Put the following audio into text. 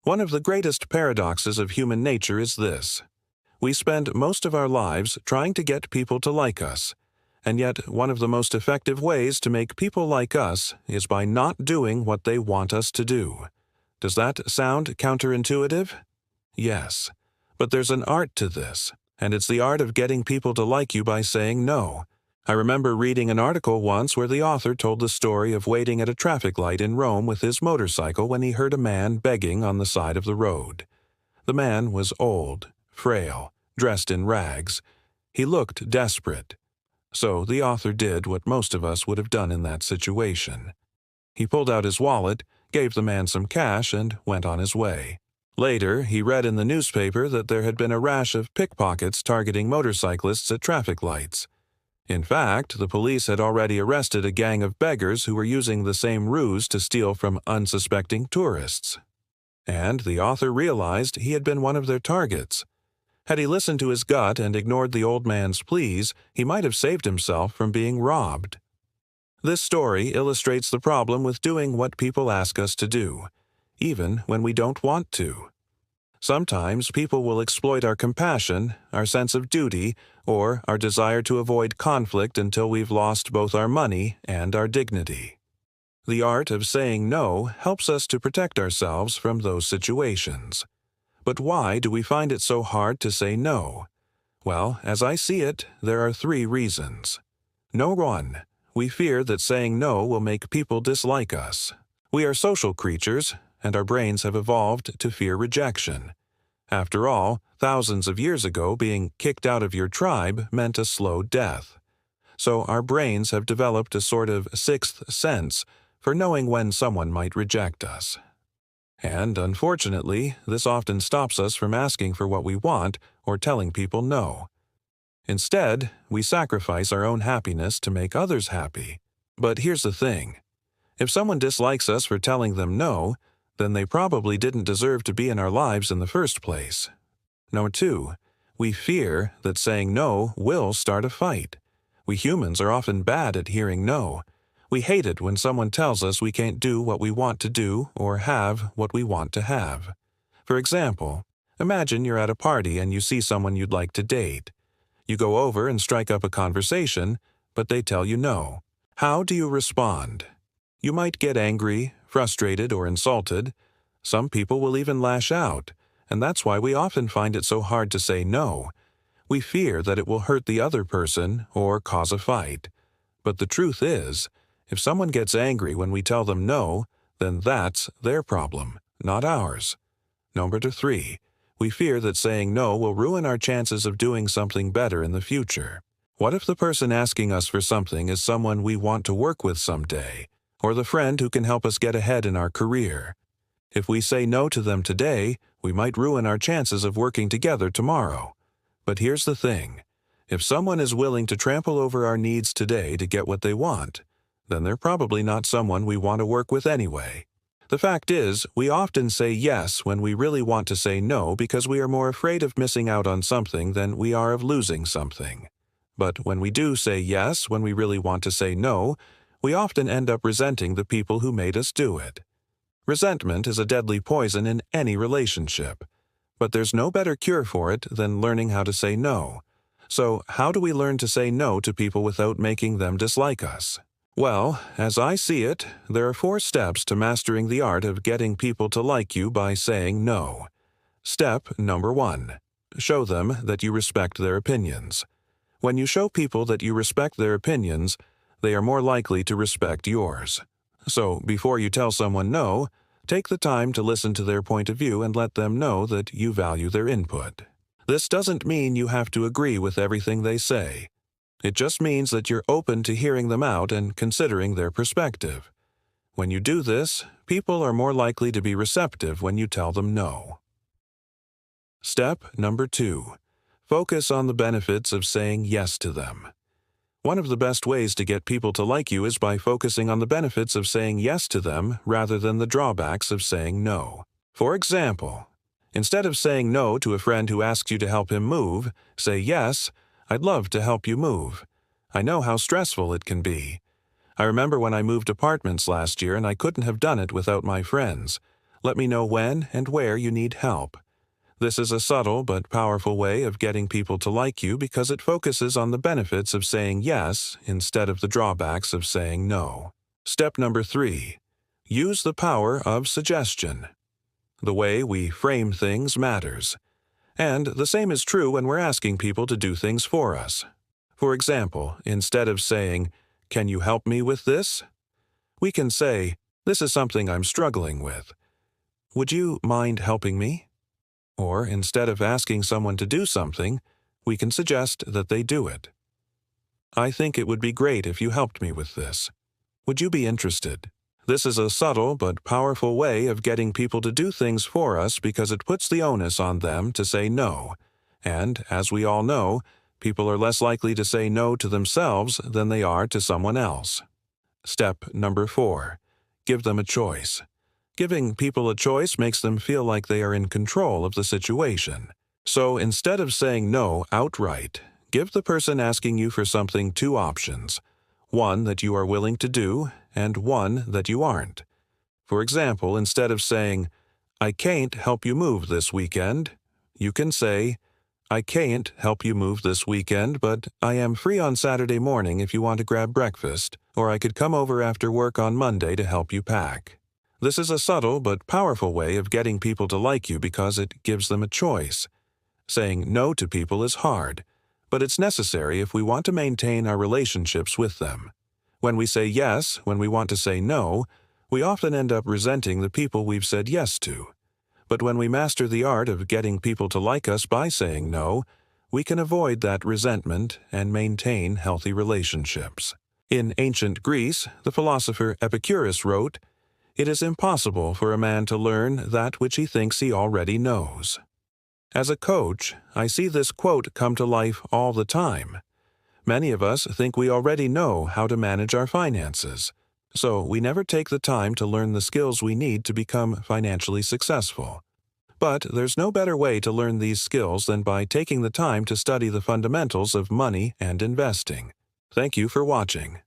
One of the greatest paradoxes of human nature is this. We spend most of our lives trying to get people to like us, and yet one of the most effective ways to make people like us is by not doing what they want us to do. Does that sound counterintuitive? Yes. But there's an art to this, and it's the art of getting people to like you by saying no. I remember reading an article once where the author told the story of waiting at a traffic light in Rome with his motorcycle when he heard a man begging on the side of the road. The man was old, frail, dressed in rags. He looked desperate. So the author did what most of us would have done in that situation. He pulled out his wallet, gave the man some cash, and went on his way. Later, he read in the newspaper that there had been a rash of pickpockets targeting motorcyclists at traffic lights. In fact, the police had already arrested a gang of beggars who were using the same ruse to steal from unsuspecting tourists. And the author realized he had been one of their targets. Had he listened to his gut and ignored the old man's pleas, he might have saved himself from being robbed. This story illustrates the problem with doing what people ask us to do, even when we don't want to. Sometimes people will exploit our compassion, our sense of duty, or our desire to avoid conflict until we've lost both our money and our dignity. The art of saying no helps us to protect ourselves from those situations. But why do we find it so hard to say no? Well, as I see it, there are 3 reasons. Number 1, we fear that saying no will make people dislike us. We are social creatures, and our brains have evolved to fear rejection. After all, thousands of years ago, being kicked out of your tribe meant a slow death. So our brains have developed a sort of 6th sense for knowing when someone might reject us. And unfortunately, this often stops us from asking for what we want or telling people no. Instead, we sacrifice our own happiness to make others happy. But here's the thing. If someone dislikes us for telling them no, then they probably didn't deserve to be in our lives in the first place. Number 2, we fear that saying no will start a fight. We humans are often bad at hearing no. We hate it when someone tells us we can't do what we want to do or have what we want to have. For example, imagine you're at a party and you see someone you'd like to date. You go over and strike up a conversation, but they tell you no. How do you respond? You might get angry, frustrated, or insulted. Some people will even lash out, and that's why we often find it so hard to say no. We fear that it will hurt the other person or cause a fight. But the truth is, if someone gets angry when we tell them no, then that's their problem, not ours. Number 3, we fear that saying no will ruin our chances of doing something better in the future. What if the person asking us for something is someone we want to work with someday, or the friend who can help us get ahead in our career? If we say no to them today, we might ruin our chances of working together tomorrow. But here's the thing. If someone is willing to trample over our needs today to get what they want, then they're probably not someone we want to work with anyway. The fact is, we often say yes when we really want to say no because we are more afraid of missing out on something than we are of losing something. But when we do say yes when we really want to say no, we often end up resenting the people who made us do it. Resentment is a deadly poison in any relationship. But there's no better cure for it than learning how to say no. So how do we learn to say no to people without making them dislike us? Well, as I see it, there are 4 steps to mastering the art of getting people to like you by saying no. Step number 1. Show them that you respect their opinions. When you show people that you respect their opinions, they are more likely to respect yours. So, before you tell someone no, take the time to listen to their point of view and let them know that you value their input. This doesn't mean you have to agree with everything they say. It just means that you're open to hearing them out and considering their perspective. When you do this, people are more likely to be receptive when you tell them no. Step number 2. Focus on the benefits of saying yes to them. One of the best ways to get people to like you is by focusing on the benefits of saying yes to them rather than the drawbacks of saying no. For example, instead of saying no to a friend who asks you to help him move, say yes, I'd love to help you move. I know how stressful it can be. I remember when I moved apartments last year and I couldn't have done it without my friends. Let me know when and where you need help. This is a subtle but powerful way of getting people to like you because it focuses on the benefits of saying yes instead of the drawbacks of saying no. Step number 3. Use the power of suggestion. The way we frame things matters. And the same is true when we're asking people to do things for us. For example, instead of saying, "Can you help me with this?" we can say, "This is something I'm struggling with. Would you mind helping me?" Or instead of asking someone to do something, we can suggest that they do it. "I think it would be great if you helped me with this. Would you be interested?" This is a subtle but powerful way of getting people to do things for us because it puts the onus on them to say no. And, as we all know, people are less likely to say no to themselves than they are to someone else. Step number 4. Give them a choice. Giving people a choice makes them feel like they are in control of the situation. So instead of saying no outright, give the person asking you for something 2 options. One that you are willing to do, and one that you aren't. For example, instead of saying, "I can't help you move this weekend," you can say, "I can't help you move this weekend, but I am free on Saturday morning if you want to grab breakfast, or I could come over after work on Monday to help you pack." This is a subtle but powerful way of getting people to like you because it gives them a choice. Saying no to people is hard, but it's necessary if we want to maintain our relationships with them. When we say yes when we want to say no, we often end up resenting the people we've said yes to. But when we master the art of getting people to like us by saying no, we can avoid that resentment and maintain healthy relationships. In ancient Greece, the philosopher Epicurus wrote, "It is impossible for a man to learn that which he thinks he already knows." As a coach, I see this quote come to life all the time. Many of us think we already know how to manage our finances, so we never take the time to learn the skills we need to become financially successful. But there's no better way to learn these skills than by taking the time to study the fundamentals of money and investing. Thank you for watching.